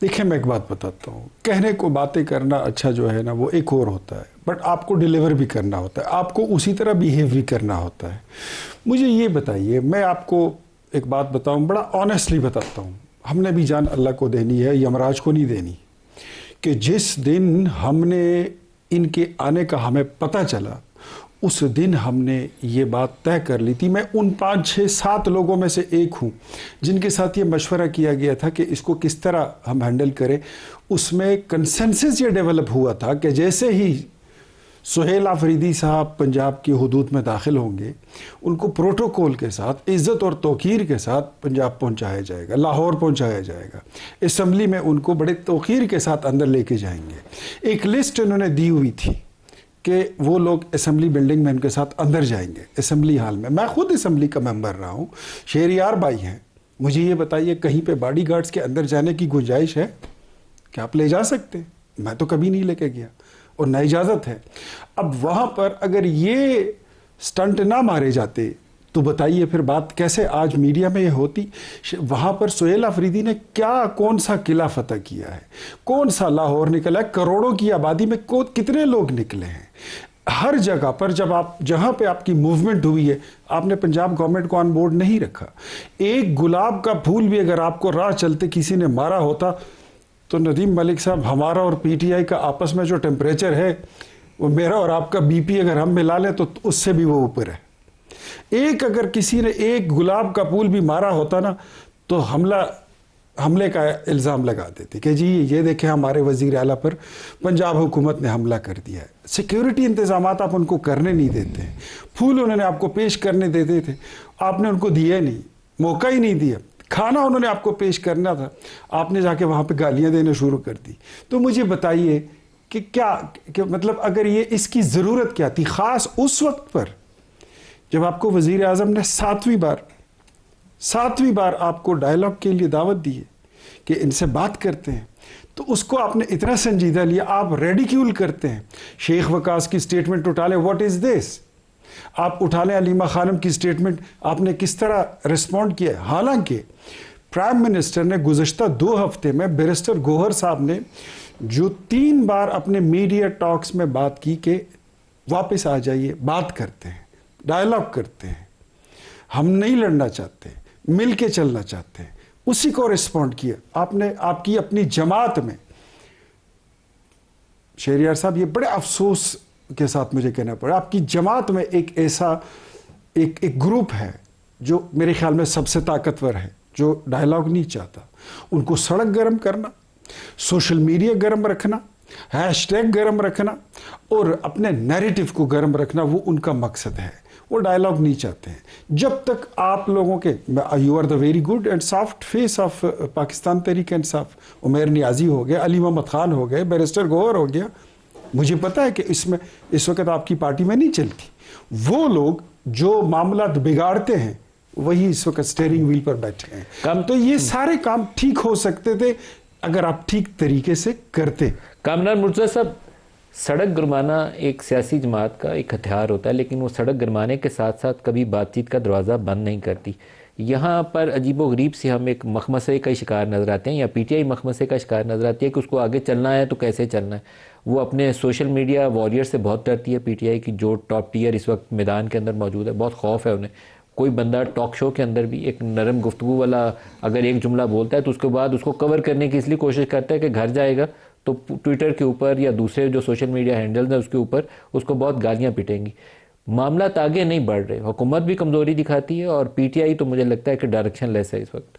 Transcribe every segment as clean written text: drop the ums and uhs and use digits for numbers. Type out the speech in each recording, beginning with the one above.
دیکھیں میں ایک بات بتاتا ہوں، کہنے کو باتیں کرنا اچھا جو ہے نا وہ ایک اور ہوتا ہے، بٹ آپ کو ڈیلیور بھی کرنا ہوتا ہے، آپ کو اسی طرح بیہیو بھی کرنا ہوتا ہے۔ مجھے یہ بتائیے، میں آپ کو ایک بات بتاؤں، بڑا آنیسٹلی بتاتا ہوں، ہم نے بھی جان اللہ کو دینی ہے، یمراج کو نہیں دینی، کہ جس دن ہم نے ان کے آنے کا ہمیں پتہ چلا، اس دن ہم نے یہ بات طے کر لی تھی۔ میں ان 5 6 7 لوگوں میں سے ایک ہوں جن کے ساتھ یہ مشورہ کیا گیا تھا کہ اس کو کس طرح ہم ہینڈل کریں۔ اس میں کنسنسس یہ ڈیولپ ہوا تھا کہ جیسے ہی سہیل آفریدی صاحب پنجاب کی حدود میں داخل ہوں گے، ان کو پروٹوکول کے ساتھ، عزت اور توقیر کے ساتھ پنجاب پہنچایا جائے گا، لاہور پہنچایا جائے گا، اسمبلی میں ان کو بڑے توقیر کے ساتھ اندر لے کے جائیں گے۔ ایک لسٹ انہوں نے دی ہوئی تھی کہ وہ لوگ اسمبلی بلڈنگ میں ان کے ساتھ اندر جائیں گے، اسمبلی ہال میں۔ میں خود اسمبلی کا ممبر رہا ہوں، شہریار بھائی ہیں، مجھے یہ بتائیے کہیں پہ باڈی گارڈز کے اندر جانے کی گنجائش ہے کہ آپ لے جا سکتے ہیں؟ میں تو کبھی نہیں لے کے گیا اور نہ اجازت ہے۔ اب وہاں پر اگر یہ سٹنٹ نہ مارے جاتے تو بتائیے پھر بات کیسے آج میڈیا میں یہ ہوتی؟ وہاں پر سہیل آفریدی نے کون سا قلعہ فتح کیا ہے، کون سا لاہور نکلا ہے، کروڑوں کی آبادی میں کتنے لوگ نکلے ہیں۔ ہر جگہ پر جہاں پہ آپ کی موومنٹ ہوئی ہے، آپ نے پنجاب گورنمنٹ کو آن بورڈ نہیں رکھا۔ ایک گلاب کا پھول بھی اگر آپ کو راہ چلتے کسی نے مارا ہوتا تو ندیم ملک صاحب، ہمارا اور پی ٹی آئی کا آپس میں جو ٹیمپریچر ہے، وہ میرا اور آپ کا بی پی اگر ہم ملا لیں تو اس سے بھی وہ اوپر ہے۔ اگر کسی نے ایک گلاب کا پھول بھی مارا ہوتا نا تو حملے کا الزام لگا دیتے کہ جی یہ دیکھیں ہمارے وزیر اعلیٰ پر پنجاب حکومت نے حملہ کر دیا ہے۔ سیکیورٹی انتظامات آپ ان کو کرنے نہیں دیتے ہیں، پھول انہوں نے آپ کو پیش کرنے دیتے تھے، آپ نے ان کو دیا نہیں، موقع ہی نہیں دیا۔ کھانا انہوں نے آپ کو پیش کرنا تھا، آپ نے جا کے وہاں پہ گالیاں دینا شروع کر دی۔ تو مجھے بتائیے کہ مطلب اگر یہ اس کی ضرورت کیا تھی، خاص اس وقت پر جب آپ کو وزیر اعظم نے 7ویں بار آپ کو ڈائلاگ کے لیے دعوت دی ہے کہ ان سے بات کرتے ہیں، تو اس کو آپ نے اتنا سنجیدہ لیا، آپ ریڈیکیول کرتے ہیں۔ شیخ وقاص کی سٹیٹمنٹ اٹھا لیں، واٹ از دس؟ آپ اٹھا لیں علیمہ خانم کی سٹیٹمنٹ، آپ نے کس طرح رسپونڈ کیا؟ حالانکہ پرائم منسٹر نے گزشتہ 2 ہفتے میں بیرسٹر گوہر صاحب نے جو 3 بار اپنے میڈیا ٹاکس میں بات کی کہ واپس آ جائیے، بات کرتے ہیں، ڈائلاگ کرتے ہیں، ہم نہیں لڑنا چاہتے، مل کے چلنا چاہتے ہیں، اسی کو رسپونڈ کیا آپ نے۔ آپ کی اپنی جماعت میں، شہریار صاحب یہ بڑے افسوس کے ساتھ مجھے کہنا پڑا، آپ کی جماعت میں ایک ایسا ایک گروپ ہے جو میرے خیال میں سب سے طاقتور ہے، جو ڈائلاگ نہیں چاہتا۔ ان کو سڑک گرم کرنا، سوشل میڈیا گرم رکھنا، ہیش ٹیگ گرم رکھنا اور اپنے نیریٹو کو گرم رکھنا، وہ ان کا مقصد ہے۔ وہ ڈائلاگ نہیں چاہتے ہیں۔ جب تک آپ لوگوں کے you are the very good and soft face of Pakistan Tehreek Insaf, Umair نیازی ہو گیا، علی محمد خان ہو گئے، بیرسٹر گوہر ہو گیا، مجھے پتا ہے کہ اس وقت آپ کی پارٹی میں نہیں چلتی۔ وہ لوگ جو معاملات بگاڑتے ہیں وہی اس وقت سٹیئرنگ ویل پر بیٹھے ہیں۔ تو یہ سارے کام ٹھیک ہو سکتے تھے اگر آپ ٹھیک طریقے سے کرتے۔ کامران مرتضیٰ صاحب، سڑک گرمانا ایک سیاسی جماعت کا ایک ہتھیار ہوتا ہے، لیکن وہ سڑک گرمانے کے ساتھ ساتھ کبھی بات چیت کا دروازہ بند نہیں کرتی۔ یہاں پر عجیب و غریب سے ہم ایک مخمسے کا شکار نظر آتے ہیں، یا پی ٹی آئی مخمسے کا شکار نظر آتی ہے کہ اس کو آگے چلنا ہے تو کیسے چلنا ہے۔ وہ اپنے سوشل میڈیا واریر سے بہت ڈرتی ہے پی ٹی آئی کی، جو ٹاپ ٹیئر اس وقت میدان کے اندر موجود ہے، بہت خوف ہے انہیں۔ کوئی بندہ ٹاک شو کے اندر بھی ایک نرم گفتگو والا اگر ایک جملہ بولتا ہے تو اس کے بعد اس کو کور کرنے کی اس لیے کوشش کرتا ہے کہ گھر جائے گا تو ٹویٹر کے اوپر یا دوسرے جو سوشل میڈیا ہینڈلز ہیں اس کے اوپر اس کو بہت گالیاں پٹیں گی۔ معاملات آگے نہیں بڑھ رہے، حکومت بھی کمزوری دکھاتی ہے اور پی ٹی آئی تو مجھے لگتا ہے کہ ڈائریکشن لیس ہے اس وقت۔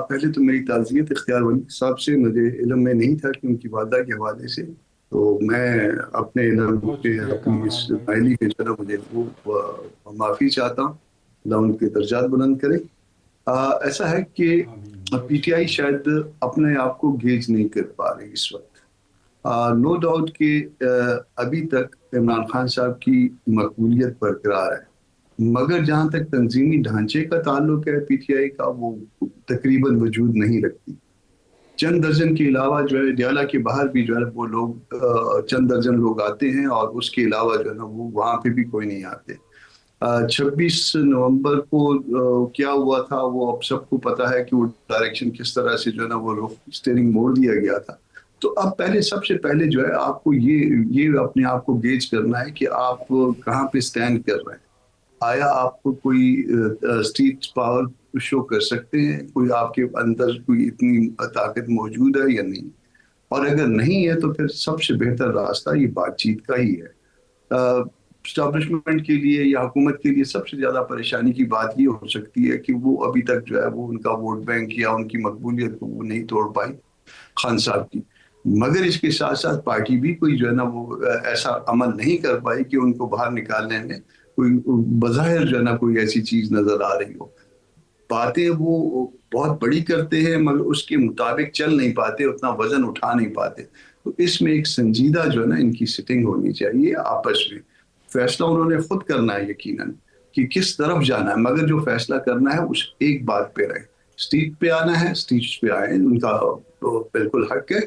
پہلے تو میری تعزیت اختیار ولی صاحب سے، مجھے علم میں نہیں تھا کہ ان کی والدہ کے حوالے سے، تو میں اپنے علم کے اپنی اس پہلی کی طرح مجھے وہ معافی چاہتا ہوں، اللہ ان کے درجات بلند کرے۔ ایسا ہے کہ پی ٹی آئی شاید اپنے آپ کو گیج نہیں کر پا رہی اس وقت۔ نو ڈاؤٹ کہ ابھی تک عمران خان صاحب کی مقبولیت برقرار ہے، مگر جہاں تک تنظیمی ڈھانچے کا تعلق ہے پی ٹی آئی کا، وہ تقریباً وجود نہیں رکھتی۔ چند درجن کے علاوہ جو ہے ڈیالہ کے باہر بھی جو ہے وہ لوگ چند درجن لوگ آتے ہیں، اور اس کے علاوہ جو ہے نا وہ وہاں پہ بھی کوئی نہیں آتے۔ 26 نومبر کو کیا ہوا تھا وہ اب سب کو پتا ہے کہ وہ ڈائریکشن کس طرح سے جو ہے نا وہ رخ اسٹیئرنگ موڑ دیا گیا تھا. تو اب سب سے پہلے جو ہے آپ کو یہ اپنے آپ کو گیج کرنا ہے کہ آپ کہاں پہ سٹینڈ کر رہے ہیں. آیا آپ کو کوئی اسٹریٹ پاور شو کر سکتے ہیں, کوئی آپ کے اندر کوئی اتنی طاقت موجود ہے یا نہیں, اور اگر نہیں ہے تو پھر سب سے بہتر راستہ یہ بات چیت کا ہی ہے. اسٹیبلشمنٹ کے لیے یا حکومت کے لیے سب سے زیادہ پریشانی کی بات یہ ہو سکتی ہے کہ وہ ابھی تک جو ہے وہ ان کا ووٹ بینک یا ان کی مقبولیت کو وہ نہیں توڑ پائی خان صاحب کی. مگر اس کے ساتھ ساتھ پارٹی بھی کوئی جو ہے نا وہ ایسا عمل نہیں کر پائی کہ ان کو باہر نکالنے میں کوئی بظاہر جو ہے نا کوئی ایسی چیز نظر آ رہی ہو. باتیں وہ بہت بڑی کرتے ہیں مگر اس کے مطابق چل نہیں پاتے, اتنا وزن اٹھا نہیں پاتے. تو اس میں ایک سنجیدہ جو ہے نا ان کی سٹنگ ہونی چاہیے آپس میں. فیصلہ انہوں نے خود کرنا ہے یقیناً کہ کس طرف جانا ہے, مگر جو فیصلہ کرنا ہے اس ایک بات پہ رہے. اسٹریٹ پہ آنا ہے اسٹریٹ پہ آئے, ان کا بالکل حق ہے,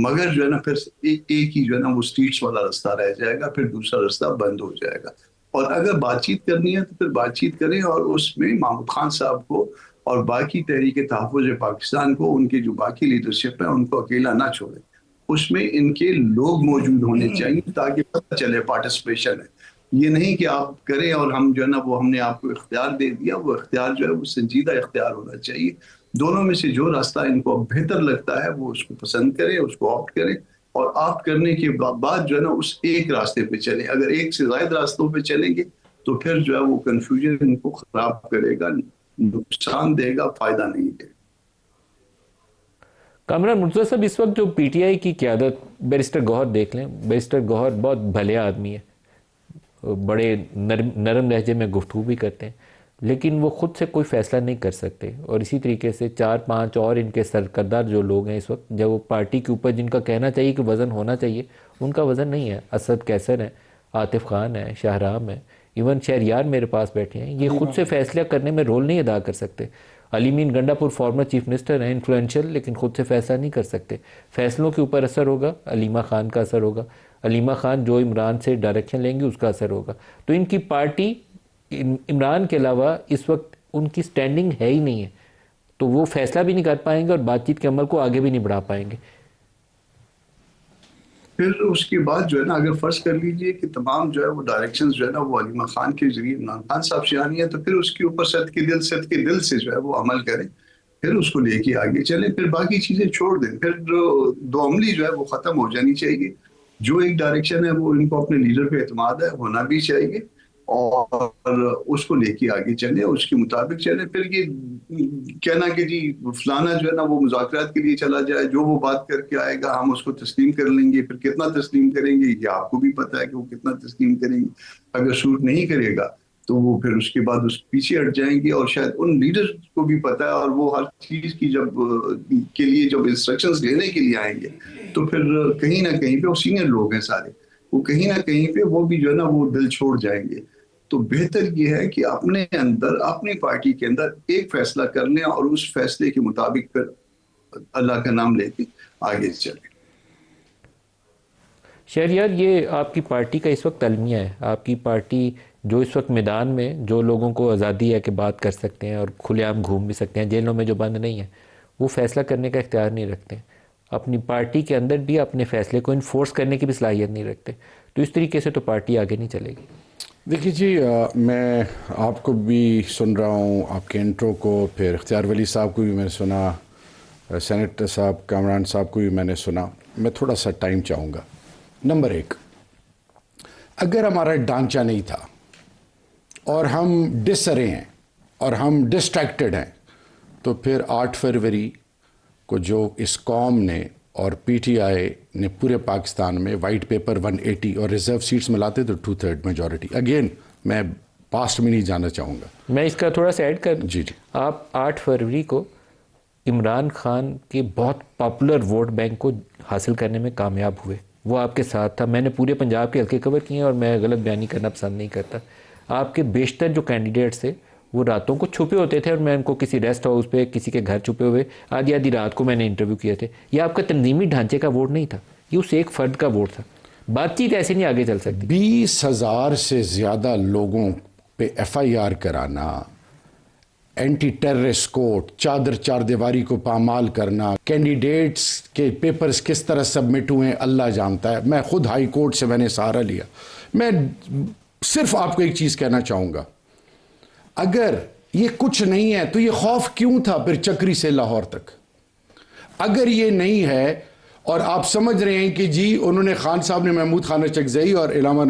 مگر جو ہے نا پھر ایک ہی جو ہے نا وہ اسٹریٹس والا راستہ رہ جائے گا, پھر دوسرا راستہ بند ہو جائے گا. اور اگر بات چیت کرنی ہے تو پھر بات چیت کریں, اور اس میں محمود خان صاحب کو اور باقی تحریک تحفظ پاکستان کو, ان کے جو باقی لیڈرشپ ہے ان کو اکیلا نہ چھوڑیں. اس میں ان کے لوگ موجود ہونے چاہیے تاکہ پتہ چلے پارٹیسپیشن ہے. یہ نہیں کہ آپ کریں اور ہم جو ہے نا وہ ہم نے آپ کو اختیار دے دیا. وہ اختیار جو ہے وہ سنجیدہ اختیار ہونا چاہیے. دونوں میں سے جو راستہ ان کو بہتر لگتا ہے وہ اس کو پسند کریں, اس کو آپٹ کریں, اور آپٹ کرنے کے بعد جو ہے نا اس ایک راستے پہ چلیں. اگر ایک سے زائد راستوں پہ چلیں گے تو پھر جو ہے وہ کنفیوژن ان کو خراب کرے گا, نقصان دے گا, فائدہ نہیں دے گا. کامران مرتضیٰ صاحب, اس وقت جو پی ٹی آئی کی قیادت, بیرسٹر گوہر دیکھ لیں, بیرسٹر گوہر بہت بھلے آدمی ہے, بڑے نرم لہجے میں گفتگو بھی کرتے ہیں, لیکن وہ خود سے کوئی فیصلہ نہیں کر سکتے. اور اسی طریقے سے 4-5 اور ان کے سرکردار جو لوگ ہیں اس وقت, جب وہ پارٹی کے اوپر جن کا کہنا چاہیے کہ وزن ہونا چاہیے, ان کا وزن نہیں ہے. اسد کیسر ہے, عاطف خان ہے, شاہرام ہے, ایون شہریار میرے پاس بیٹھے ہیں, یہ خود سے فیصلہ کرنے میں رول نہیں ادا کر سکتے. علی مین گنڈا پور فارمر چیف منسٹر ہیں, انفلوئنشل, لیکن خود سے فیصلہ نہیں کر سکتے. فیصلوں کے اوپر اثر ہوگا, علیمہ خان کا اثر ہوگا, علیمہ خان جو عمران سے ڈائریکشن لیں گے اس کا اثر ہوگا. تو ان کی پارٹی عمران کے علاوہ اس وقت ان کی سٹینڈنگ ہے ہی نہیں ہے, تو وہ فیصلہ بھی نہیں کر پائیں گے اور بات چیت کے عمل کو آگے بھی نہیں بڑھا پائیں گے. پھر اس کے بعد جو ہے نا اگر فرض کر لیجئے کہ تمام جو ہے وہ ڈائریکشنز جو ہے نا وہ علیمہ خان کے ذریعے عمران خان صاحب سے آنی ہے, تو پھر اس کے اوپر صد کے دل سے جو ہے وہ عمل کریں, پھر اس کو لے کے آگے چلیں, پھر باقی چیزیں چھوڑ دیں. پھر دو عملی جو ہے وہ ختم ہو جانی چاہیے. جو ایک ڈائریکشن ہے وہ ان کو اپنے لیڈر پہ اعتماد ہے, ہونا بھی چاہیے, اور اس کو لے کے آگے چلیں, اس کے مطابق چلیں. پھر یہ کہنا کہ جی فلانا جو ہے نا وہ مذاکرات کے لیے چلا جائے, جو وہ بات کر کے آئے گا ہم اس کو تسلیم کر لیں گے, پھر کتنا تسلیم کریں گے یہ آپ کو بھی پتہ ہے کہ وہ کتنا تسلیم کریں گے. اگر سوٹ نہیں کرے گا تو وہ پھر اس کے بعد اس پیچھے ہٹ جائیں گے, اور شاید ان لیڈرز کو بھی پتہ ہے, اور وہ ہر چیز کی جب انسٹرکشنز لینے کے لیے آئیں گے تو پھر کہیں نہ کہیں پہ وہ سینئر لوگ ہیں سارے, وہ کہیں نہ کہیں پہ وہ بھی جو ہے نا وہ دل چھوڑ جائیں گے. تو بہتر یہ ہے کہ اپنے اندر, اپنی پارٹی کے اندر ایک فیصلہ کر لیں اور اس فیصلے کے مطابق پھر اللہ کا نام لے کے آگے چلیں. شہریار, یہ آپ کی پارٹی کا اس وقت المیہ ہے. آپ کی پارٹی جو اس وقت میدان میں جو لوگوں کو آزادی ہے کہ بات کر سکتے ہیں اور کھلے عام گھوم بھی سکتے ہیں, جیلوں میں جو بند نہیں ہیں, وہ فیصلہ کرنے کا اختیار نہیں رکھتے. اپنی پارٹی کے اندر بھی اپنے فیصلے کو انفورس کرنے کی بھی صلاحیت نہیں رکھتے. تو اس طریقے سے تو پارٹی آگے نہیں چلے گی. دیکھیے جی, میں آپ کو بھی سن رہا ہوں, آپ کے انٹرو کو, پھر اختیار ولی صاحب کو بھی میں نے سنا, سینیٹر صاحب کامران صاحب کو بھی میں نے سنا. میں تھوڑا سا ٹائم چاہوں گا. نمبر 1, اگر ہمارا ڈھانچہ نہیں تھا اور ہم ڈسرے ہیں اور ہم ڈسٹریکٹڈ ہیں, تو پھر 8 فروری کو جو اس قوم نے اور پی ٹی آئی نے پورے پاکستان میں وائٹ پیپر 180 اور ریزرو سیٹس میں لاتے تو 2/3 میجورٹی. اگین میں پاسٹ میں نہیں جانا چاہوں گا. میں اس کا تھوڑا سا ایڈ کر دوں. جی. آپ 8 فروری کو عمران خان کے بہت پاپولر ووٹ بینک کو حاصل کرنے میں کامیاب ہوئے. وہ آپ کے ساتھ تھا. میں نے پورے پنجاب کے حلقے کور کیے ہیں اور میں غلط بیانی کرنا پسند نہیں کرتا. آپ کے بیشتر جو کینڈیڈیٹس تھے وہ راتوں کو چھپے ہوتے تھے, اور میں ان کو کسی ریسٹ ہاؤس پہ, کسی کے گھر چھپے ہوئے آدھی رات کو میں نے انٹرویو کیے تھے. یہ آپ کا تنظیمی ڈھانچے کا ووٹ نہیں تھا, یہ اس ایک فرد کا ووٹ تھا. بات چیت ایسے نہیں آگے چل سکتی. 20,000 سے زیادہ لوگوں پہ FIR کرانا، اینٹی ٹیررسٹ کوڈ، چادر چار دیواری کو پامال کرنا، کینڈیڈیٹس کے پیپرز کس طرح سبمٹ ہوئے ہیں اللہ جانتا ہے. میں خود ہائی کورٹ سے میں نے سہارا لیا. میں صرف آپ کو ایک چیز کہنا چاہوں گا، اگر یہ کچھ نہیں ہے تو یہ خوف کیوں تھا پھر چکری سے لاہور تک؟ اگر یہ نہیں ہے اور آپ سمجھ رہے ہیں کہ جی انہوں نے خان صاحب نے محمود خان چکزئی اور علامہ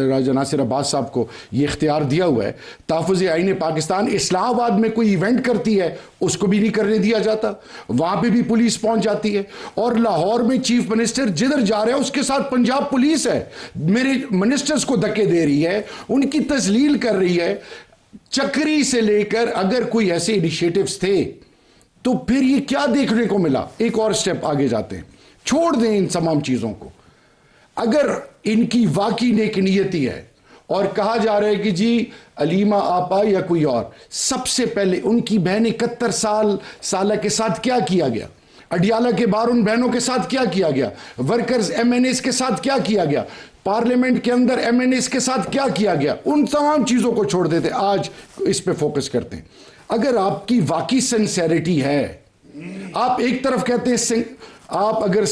راجہ ناصر عباس صاحب کو یہ اختیار دیا ہوا ہے، تحفظ آئین پاکستان اسلام آباد میں کوئی ایونٹ کرتی ہے اس کو بھی نہیں کرنے دیا جاتا، وہاں پہ بھی پولیس پہنچ جاتی ہے. اور لاہور میں چیف منسٹر جدھر جا رہا ہے اس کے ساتھ پنجاب پولیس ہے، میرے منسٹرز کو دھکے دے رہی ہے، ان کی تذلیل کر رہی ہے. چکری سے لے کر اگر کوئی ایسے انیشیٹوز تھے تو پھر یہ کیا دیکھنے کو ملا؟ ایک اور سٹیپ آگے جاتے ہیں، چھوڑ دیں ان تمام چیزوں کو. اگر ان کی واقعی نیک نیتی ہے اور کہا جا رہا ہے کہ جی علیمہ آپا یا کوئی اور، سب سے پہلے ان کی بہن 71 سالہ کے ساتھ کیا کیا گیا؟ اڈیالہ کے باہر ان بہنوں کے ساتھ کیا کیا گیا؟ ورکرز MNAs کے ساتھ کیا کیا گیا؟ پارلیمنٹ کے اندر MNAs کے ساتھ کیا کیا گیا؟ ان تمام چیزوں کو چھوڑ دیتے، آج اس پہ فوکس کرتے ہیں. اگر آپ کی واقعی سنسیریٹی ہے، آپ ایک طرف کہتے ہیں آپ اگر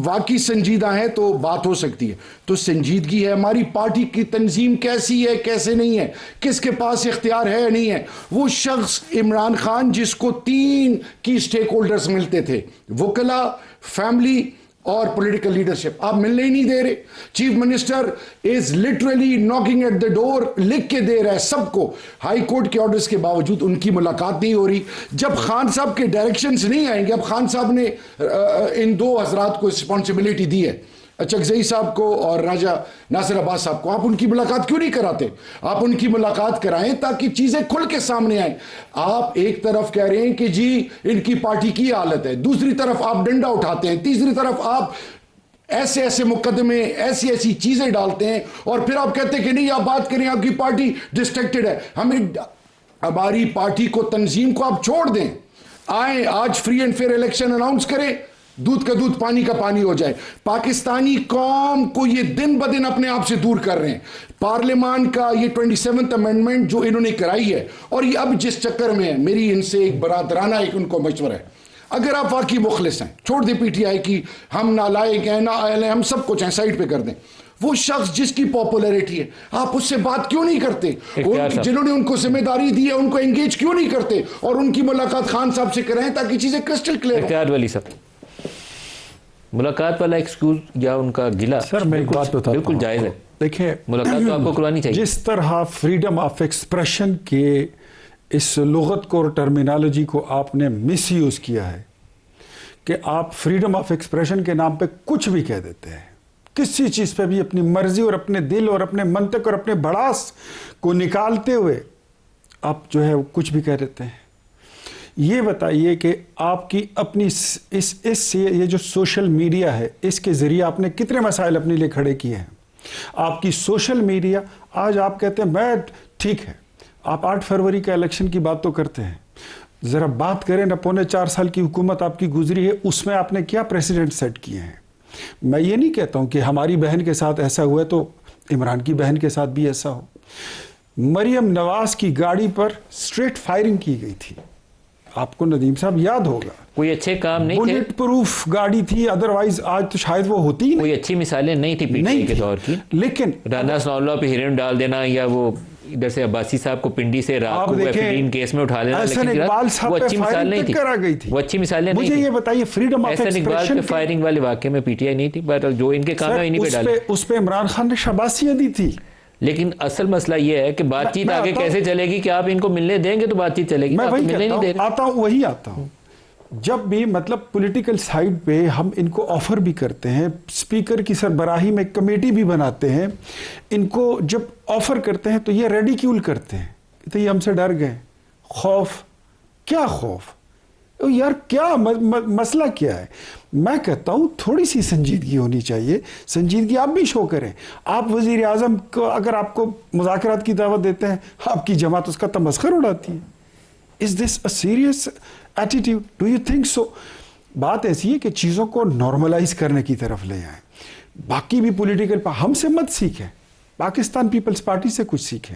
واقعی سنجیدہ ہیں تو بات ہو سکتی ہے، تو سنجیدگی ہے ہماری پارٹی کی تنظیم کیسی ہے کیسے نہیں ہے، کس کے پاس اختیار ہے نہیں ہے. وہ شخص عمران خان جس کو 3 کی سٹیک ہولڈرز ملتے تھے، وکلا، فیملی اور پولیٹیکل لیڈرشپ، آپ ملنے ہی نہیں دے رہے. Chief minister is literally knocking at the door, لکھ کے دے رہا ہے سب کو. ہائی کورٹ کے آرڈرز کے باوجود ان کی ملاقات نہیں ہو رہی. جب خان صاحب کے ڈائریکشنز نہیں آئیں گے، اب خان صاحب نے ان 2 حضرات کو رسپانسبلٹی دی ہے، چکزئی صاحب کو اور راجہ ناصر عباس صاحب کو، آپ ان کی ملاقات کیوں نہیں کراتے؟ آپ ان کی ملاقات کرائیں تاکہ چیزیں کھل کے سامنے آئیں. آپ ایک طرف کہہ رہے ہیں کہ جی ان کی پارٹی کی حالت ہے، دوسری طرف آپ ڈنڈا اٹھاتے ہیں، تیسری طرف آپ ایسے مقدمے ایسی چیزیں ڈالتے ہیں، اور پھر آپ کہتے ہیں کہ نہیں آپ بات کریں، آپ کی پارٹی ڈسٹریکٹڈ ہے. ہماری پارٹی کو، تنظیم کو آپ چھوڑ دیں، آئیں آج free and fair election announce کریں، دودھ کا دودھ پانی کا پانی ہو جائے. پاکستانی قوم کو یہ دن بدن اپنے آپ سے دور کر رہے ہیں. پارلیمان کا یہ 27th امینڈمنٹ جو انہوں نے کرائی ہے، اور یہ اب جس چکر میں ہے، میری ان سے ایک برادرانہ ایک ان کو مشورہ ہے، اگر آپ واقعی مخلص ہیں، چھوڑ دیں PTI کی ہم نالائق ہیں، نااہل ہیں، ہم سب کچھ ہیں، سائڈ پہ کر دیں. وہ شخص جس کی پاپولیرٹی ہے، آپ اس سے بات کیوں نہیں کرتے؟ جنہوں نے ان کو ذمہ داری دی ہے ان کو انگیج کیوں نہیں کرتے اور ان کی ملاقات خان صاحب سے کریں تاکہ چیزیں کرسٹل کلیئر ہوں. اختیار ولی صاحب، ملاقات والا ایکسکیوز یا ان کا گلہ سر میں ایک بات بتاتا ہوں، بالکل جائز ہے. دیکھیں ملاقات تو آپ کو کروانی چاہیے. جس طرح فریڈم آف ایکسپریشن کے اس لغت کو اور ٹرمینالوجی کو آپ نے مس یوز کیا ہے کہ آپ فریڈم آف ایکسپریشن کے نام پہ کچھ بھی کہہ دیتے ہیں، کسی چیز پہ بھی اپنی مرضی اور اپنے دل اور اپنے منطق اور اپنے بڑاس کو نکالتے ہوئے آپ جو ہے کچھ بھی کہہ دیتے ہیں. یہ بتائیے کہ آپ کی اپنی یہ جو سوشل میڈیا ہے، اس کے ذریعے آپ نے کتنے مسائل اپنے لیے کھڑے کیے ہیں. آپ کی سوشل میڈیا، آج آپ کہتے ہیں میں ٹھیک ہے، آپ 8 فروری کا الیکشن کی بات تو کرتے ہیں، ذرا بات کریں نا، 4.25 سال کی حکومت آپ کی گزری ہے، اس میں آپ نے کیا پریسیڈنٹ سیٹ کیے ہیں. میں یہ نہیں کہتا ہوں کہ ہماری بہن کے ساتھ ایسا ہوا ہے تو عمران کی بہن کے ساتھ بھی ایسا ہو. مریم نواز کی گاڑی پر اسٹریٹ فائرنگ کی گئی تھی، آپ کو ندیم صاحب یاد ہوگا. کوئی اچھے کام نہیں تھے، بلٹ پروف گاڑی تھی، ادروائز آج تو شاید وہ ہوتی ہی نہیں. کوئی اچھی مثالیں نہیں تھی PTI کے دور کی، لیکن رانا ثناءاللہ پہ ہیرن ڈال دینا، یا وہ ادھر سے عباسی صاحب کو پنڈی سے رات کو ایفیڈین کیس میں اٹھا لینا، احسن اقبال صاحب وہ پہ اچھی مثال نہیں تھی. وہ اچھی مثالیں نہیں مجھے یہ بتائیے freedom of Ahsan Iqbal expression پہ فائرنگ والے واقعے میں PTI نہیں تھی، بٹ جو ان کے کام ہے انہی پہ ڈالے. اس پہ عمران خان نے شاباشیاں دی تھی. لیکن اصل مسئلہ یہ ہے کہ بات چیت آگے کیسے چلے گی، کہ آپ ان کو ملنے دیں گے تو بات چیت چلے گی. میں وہی ملنے نہیں دے رہے. آتا ہوں وہی آتا ہوں. جب بھی مطلب پولیٹیکل سائیڈ پہ ہم ان کو آفر بھی کرتے ہیں، اسپیکر کی سربراہی میں کمیٹی بھی بناتے ہیں، ان کو جب آفر کرتے ہیں تو یہ ریڈیکیول کرتے ہیں، تو یہ ہم سے ڈر گئے. خوف؟ کیا خوف یار، کیا مسئلہ کیا ہے؟ میں کہتا ہوں تھوڑی سی سنجیدگی ہونی چاہیے. سنجیدگی آپ بھی شو کریں. آپ وزیر اعظم کو اگر آپ کو مذاکرات کی دعوت دیتے ہیں، آپ کی جماعت اس کا تمسخر اڑاتی ہے. Is this a serious attitude? Do you think so? بات ایسی ہے کہ چیزوں کو نارملائز کرنے کی طرف لے آئیں. باقی بھی پولیٹیکل ہم سے مت سیکھیں، پاکستان پیپلز پارٹی سے کچھ سیکھیں.